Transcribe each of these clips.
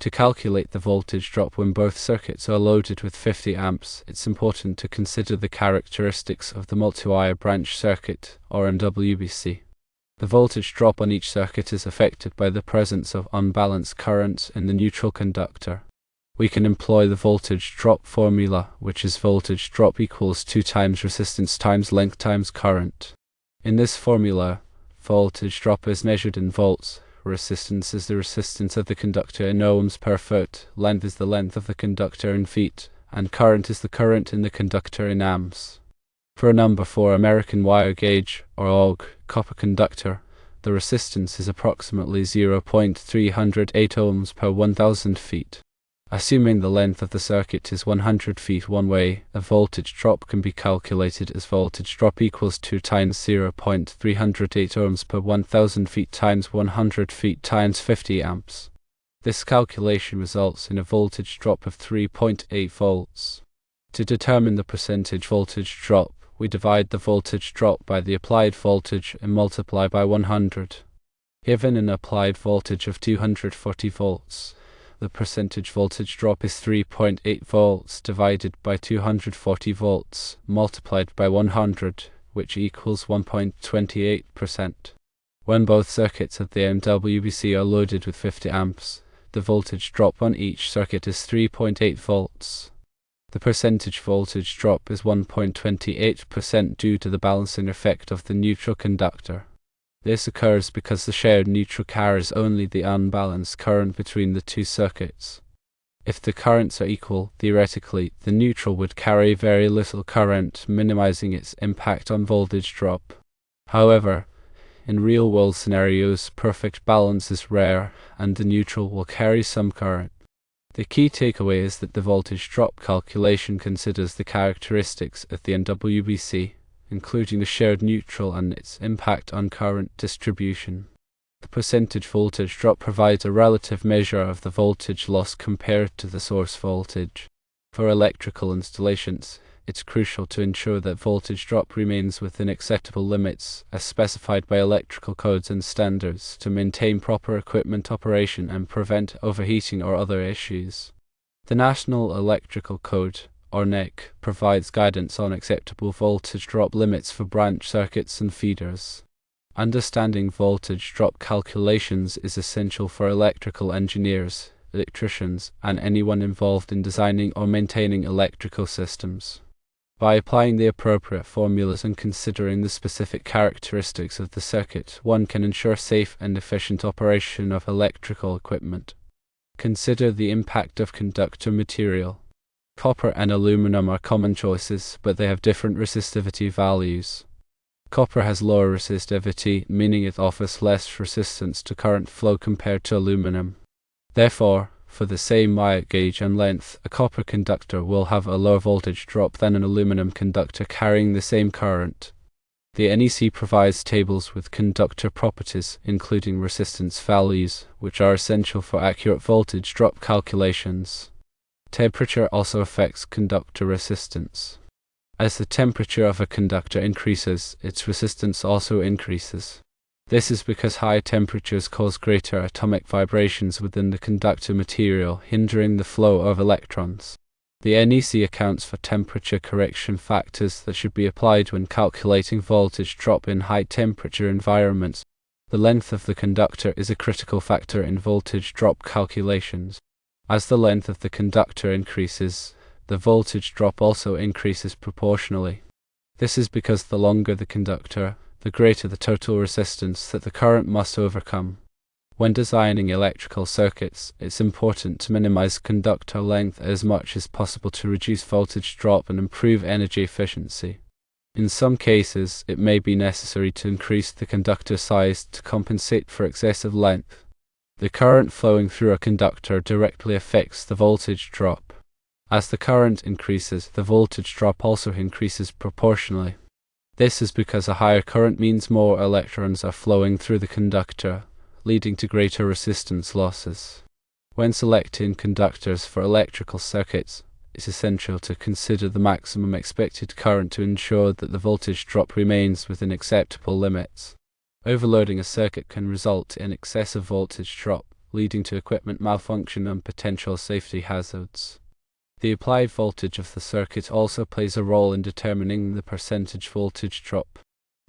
To calculate the voltage drop when both circuits are loaded with 50 amps, it's important to consider the characteristics of the multiwire branch circuit, or MWBC. The voltage drop on each circuit is affected by the presence of unbalanced currents in the neutral conductor. We can employ the voltage drop formula, which is voltage drop equals 2 times resistance times length times current. In this formula, voltage drop is measured in volts. Resistance is the resistance of the conductor in ohms per foot, length is the length of the conductor in feet, and current is the current in the conductor in amps. For a number 4 American wire gauge, or AUG, copper conductor, the resistance is approximately 0.308 ohms per 1000 feet. Assuming the length of the circuit is 100 feet one way, a voltage drop can be calculated as voltage drop equals 2 times 0.308 ohms per 1000 feet times 100 feet times 50 amps. This calculation results in a voltage drop of 3.8 volts. To determine the percentage voltage drop, we divide the voltage drop by the applied voltage and multiply by 100. Given an applied voltage of 240 volts, the percentage voltage drop is 3.8 volts divided by 240 volts multiplied by 100, which equals 1.28%. When both circuits of the MWBC are loaded with 50 amps, the voltage drop on each circuit is 3.8 volts. The percentage voltage drop is 1.28% due to the balancing effect of the neutral conductor. This occurs because the shared neutral carries only the unbalanced current between the two circuits. If the currents are equal, theoretically, the neutral would carry very little current, minimizing its impact on voltage drop. However, in real-world scenarios, perfect balance is rare, and the neutral will carry some current. The key takeaway is that the voltage drop calculation considers the characteristics of the MWBC, including the shared neutral and its impact on current distribution. The percentage voltage drop provides a relative measure of the voltage loss compared to the source voltage. For electrical installations, it's crucial to ensure that voltage drop remains within acceptable limits, as specified by electrical codes and standards, to maintain proper equipment operation and prevent overheating or other issues. The National Electrical Code, or NEC, provides guidance on acceptable voltage drop limits for branch circuits and feeders. Understanding voltage drop calculations is essential for electrical engineers, electricians, and anyone involved in designing or maintaining electrical systems. By applying the appropriate formulas and considering the specific characteristics of the circuit, one can ensure safe and efficient operation of electrical equipment. Consider the impact of conductor material. Copper and aluminum are common choices, but they have different resistivity values. Copper has lower resistivity, meaning it offers less resistance to current flow compared to aluminum. Therefore, for the same wire gauge and length, a copper conductor will have a lower voltage drop than an aluminum conductor carrying the same current. The NEC provides tables with conductor properties, including resistance values, which are essential for accurate voltage drop calculations. Temperature also affects conductor resistance. As the temperature of a conductor increases, its resistance also increases. This is because high temperatures cause greater atomic vibrations within the conductor material, hindering the flow of electrons. The NEC accounts for temperature correction factors that should be applied when calculating voltage drop in high temperature environments. The length of the conductor is a critical factor in voltage drop calculations. As the length of the conductor increases, the voltage drop also increases proportionally. This is because the longer the conductor, the greater the total resistance that the current must overcome. When designing electrical circuits, it's important to minimize conductor length as much as possible to reduce voltage drop and improve energy efficiency. In some cases, it may be necessary to increase the conductor size to compensate for excessive length. The current flowing through a conductor directly affects the voltage drop. As the current increases, the voltage drop also increases proportionally. This is because a higher current means more electrons are flowing through the conductor, leading to greater resistance losses. When selecting conductors for electrical circuits, it's essential to consider the maximum expected current to ensure that the voltage drop remains within acceptable limits. Overloading a circuit can result in excessive voltage drop, leading to equipment malfunction and potential safety hazards. The applied voltage of the circuit also plays a role in determining the percentage voltage drop.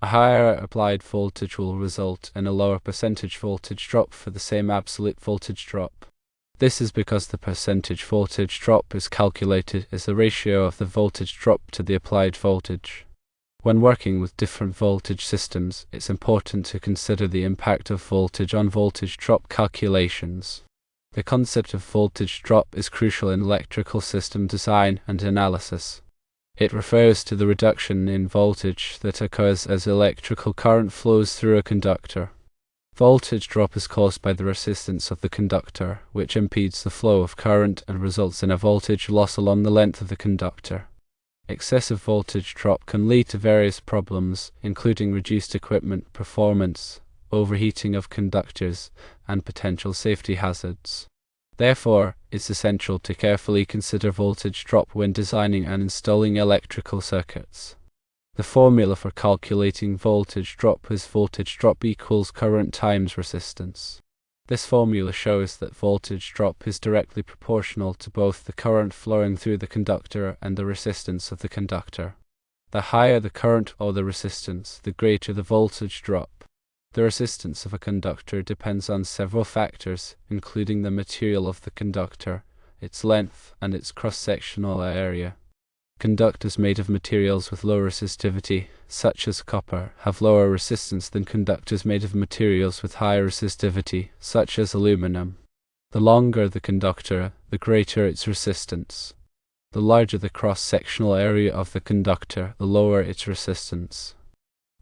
A higher applied voltage will result in a lower percentage voltage drop for the same absolute voltage drop. This is because the percentage voltage drop is calculated as the ratio of the voltage drop to the applied voltage. When working with different voltage systems, it's important to consider the impact of voltage on voltage drop calculations. The concept of voltage drop is crucial in electrical system design and analysis. It refers to the reduction in voltage that occurs as electrical current flows through a conductor. Voltage drop is caused by the resistance of the conductor, which impedes the flow of current and results in a voltage loss along the length of the conductor. Excessive voltage drop can lead to various problems, including reduced equipment performance, overheating of conductors, and potential safety hazards. Therefore, it's essential to carefully consider voltage drop when designing and installing electrical circuits. The formula for calculating voltage drop is voltage drop equals current times resistance. This formula shows that voltage drop is directly proportional to both the current flowing through the conductor and the resistance of the conductor. The higher the current or the resistance, the greater the voltage drop. The resistance of a conductor depends on several factors, including the material of the conductor, its length, and its cross-sectional area. Conductors made of materials with low resistivity, such as copper, have lower resistance than conductors made of materials with high resistivity, such as aluminum. The longer the conductor, the greater its resistance. The larger the cross-sectional area of the conductor, the lower its resistance.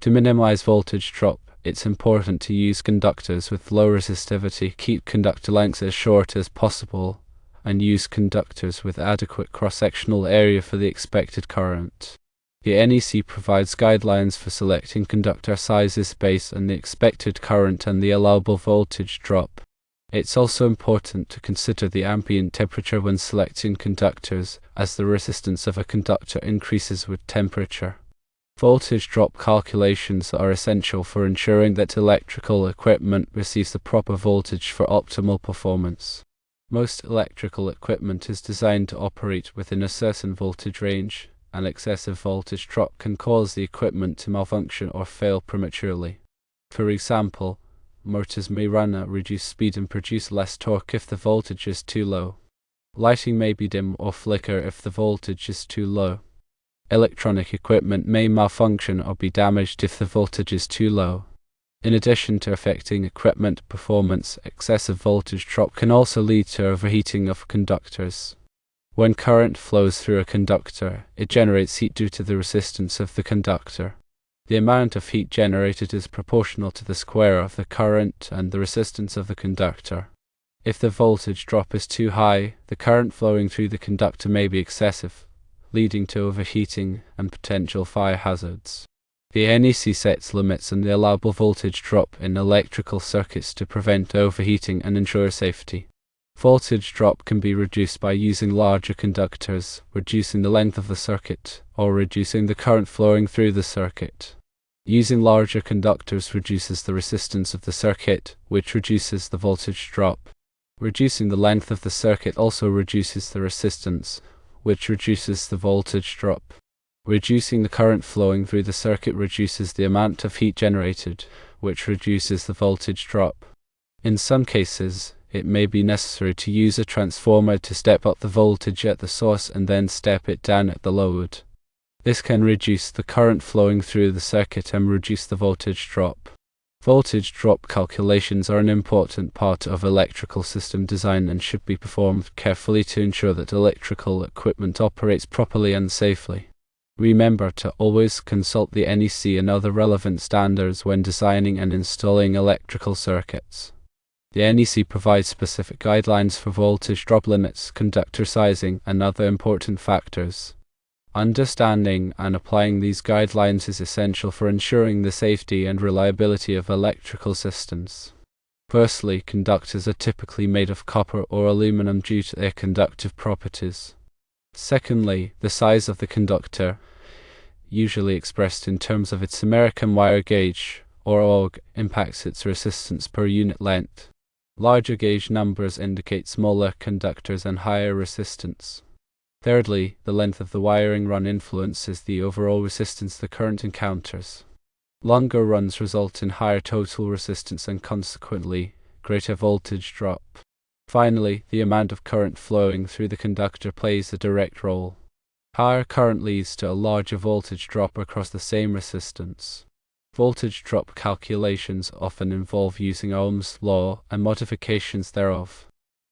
To minimize voltage drop, it's important to use conductors with low resistivity, keep conductor lengths as short as possible, and use conductors with adequate cross-sectional area for the expected current. The NEC provides guidelines for selecting conductor sizes based on the expected current and the allowable voltage drop. It's also important to consider the ambient temperature when selecting conductors, as the resistance of a conductor increases with temperature. Voltage drop calculations are essential for ensuring that electrical equipment receives the proper voltage for optimal performance. Most electrical equipment is designed to operate within a certain voltage range, and excessive voltage drop can cause the equipment to malfunction or fail prematurely. For example, motors may run at reduced speed and produce less torque if the voltage is too low. Lighting may be dim or flicker if the voltage is too low. Electronic equipment may malfunction or be damaged if the voltage is too low. In addition to affecting equipment performance, excessive voltage drop can also lead to overheating of conductors. When current flows through a conductor, it generates heat due to the resistance of the conductor. The amount of heat generated is proportional to the square of the current and the resistance of the conductor. If the voltage drop is too high, the current flowing through the conductor may be excessive, leading to overheating and potential fire hazards. The NEC sets limits on the allowable voltage drop in electrical circuits to prevent overheating and ensure safety. Voltage drop can be reduced by using larger conductors, reducing the length of the circuit, or reducing the current flowing through the circuit. Using larger conductors reduces the resistance of the circuit, which reduces the voltage drop. Reducing the length of the circuit also reduces the resistance, which reduces the voltage drop. Reducing the current flowing through the circuit reduces the amount of heat generated, which reduces the voltage drop. In some cases, it may be necessary to use a transformer to step up the voltage at the source and then step it down at the load. This can reduce the current flowing through the circuit and reduce the voltage drop. Voltage drop calculations are an important part of electrical system design and should be performed carefully to ensure that electrical equipment operates properly and safely. Remember to always consult the NEC and other relevant standards when designing and installing electrical circuits. The NEC provides specific guidelines for voltage drop limits, conductor sizing, and other important factors. Understanding and applying these guidelines is essential for ensuring the safety and reliability of electrical systems. Firstly, conductors are typically made of copper or aluminum due to their conductive properties. Secondly, the size of the conductor, usually expressed in terms of its American wire gauge, or OG, impacts its resistance per unit length. Larger gauge numbers indicate smaller conductors and higher resistance. Thirdly, the length of the wiring run influences the overall resistance the current encounters. Longer runs result in higher total resistance and consequently greater voltage drop. Finally, the amount of current flowing through the conductor plays a direct role. Higher current leads to a larger voltage drop across the same resistance. Voltage drop calculations often involve using Ohm's law and modifications thereof.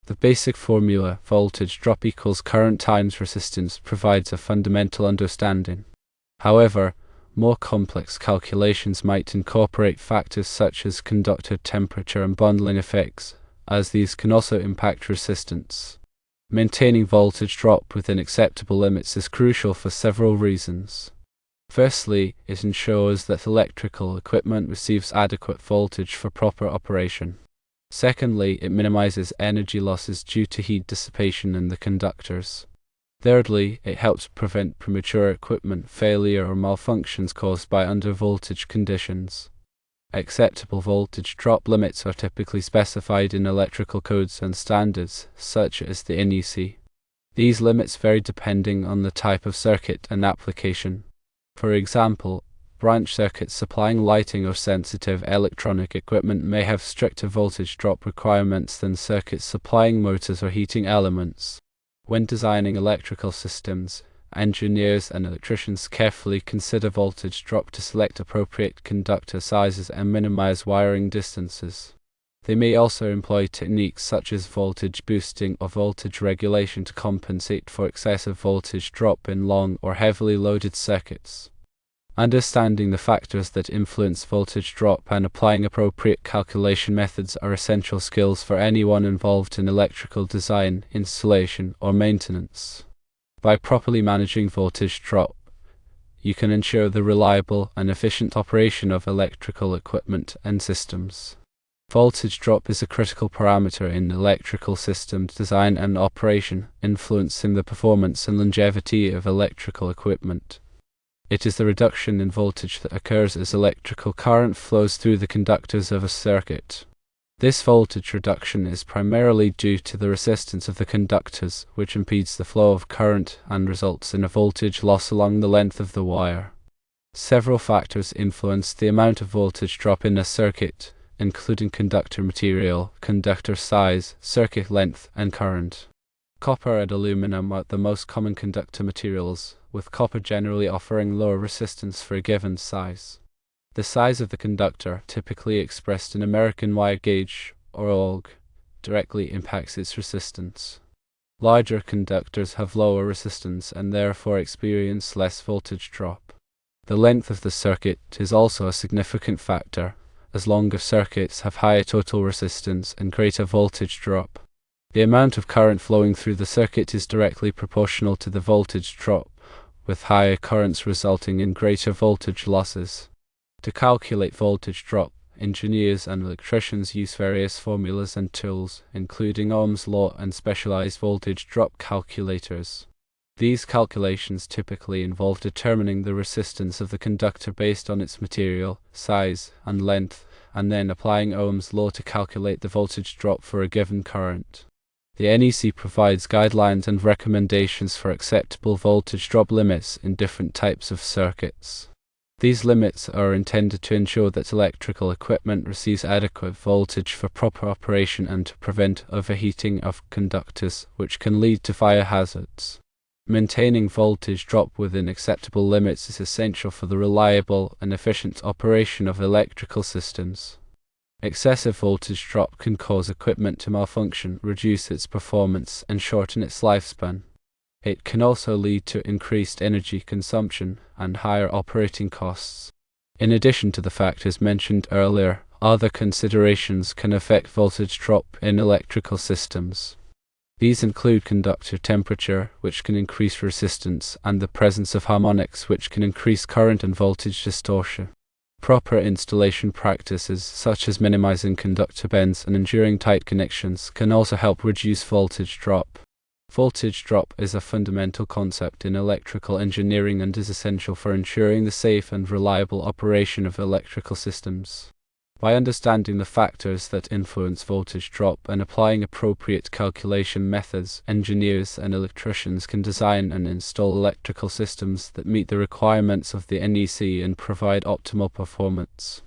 The basic formula, voltage drop equals current times resistance, provides a fundamental understanding. However, more complex calculations might incorporate factors such as conductor temperature and bundling effects, as these can also impact resistance. Maintaining voltage drop within acceptable limits is crucial for several reasons. Firstly, it ensures that electrical equipment receives adequate voltage for proper operation. Secondly, it minimizes energy losses due to heat dissipation in the conductors. Thirdly, it helps prevent premature equipment failure or malfunctions caused by undervoltage conditions. Acceptable voltage drop limits are typically specified in electrical codes and standards, such as the NEC. These limits vary depending on the type of circuit and application. For example, branch circuits supplying lighting or sensitive electronic equipment may have stricter voltage drop requirements than circuits supplying motors or heating elements. When designing electrical systems, engineers and electricians carefully consider voltage drop to select appropriate conductor sizes and minimize wiring distances. They may also employ techniques such as voltage boosting or voltage regulation to compensate for excessive voltage drop in long or heavily loaded circuits. Understanding the factors that influence voltage drop and applying appropriate calculation methods are essential skills for anyone involved in electrical design, installation, or maintenance. By properly managing voltage drop, you can ensure the reliable and efficient operation of electrical equipment and systems. Voltage drop is a critical parameter in electrical system design and operation, influencing the performance and longevity of electrical equipment. It is the reduction in voltage that occurs as electrical current flows through the conductors of a circuit. This voltage reduction is primarily due to the resistance of the conductors, which impedes the flow of current and results in a voltage loss along the length of the wire. Several factors influence the amount of voltage drop in a circuit, including conductor material, conductor size, circuit length, and current. Copper and aluminum are the most common conductor materials, with copper generally offering lower resistance for a given size. The size of the conductor, typically expressed in American wire gauge or Ohg, directly impacts its resistance. Larger conductors have lower resistance and therefore experience less voltage drop. The length of the circuit is also a significant factor, as longer circuits have higher total resistance and greater voltage drop. The amount of current flowing through the circuit is directly proportional to the voltage drop, with higher currents resulting in greater voltage losses. To calculate voltage drop, engineers and electricians use various formulas and tools, including Ohm's law and specialized voltage drop calculators. These calculations typically involve determining the resistance of the conductor based on its material, size, and length, and then applying Ohm's law to calculate the voltage drop for a given current. The NEC provides guidelines and recommendations for acceptable voltage drop limits in different types of circuits. These limits are intended to ensure that electrical equipment receives adequate voltage for proper operation and to prevent overheating of conductors, which can lead to fire hazards. Maintaining voltage drop within acceptable limits is essential for the reliable and efficient operation of electrical systems. Excessive voltage drop can cause equipment to malfunction, reduce its performance, and shorten its lifespan. It can also lead to increased energy consumption and higher operating costs. In addition to the factors mentioned earlier, other considerations can affect voltage drop in electrical systems. These include conductor temperature, which can increase resistance, and the presence of harmonics, which can increase current and voltage distortion. Proper installation practices, such as minimizing conductor bends and ensuring tight connections, can also help reduce voltage drop. Voltage drop is a fundamental concept in electrical engineering and is essential for ensuring the safe and reliable operation of electrical systems. By understanding the factors that influence voltage drop and applying appropriate calculation methods, engineers and electricians can design and install electrical systems that meet the requirements of the NEC and provide optimal performance.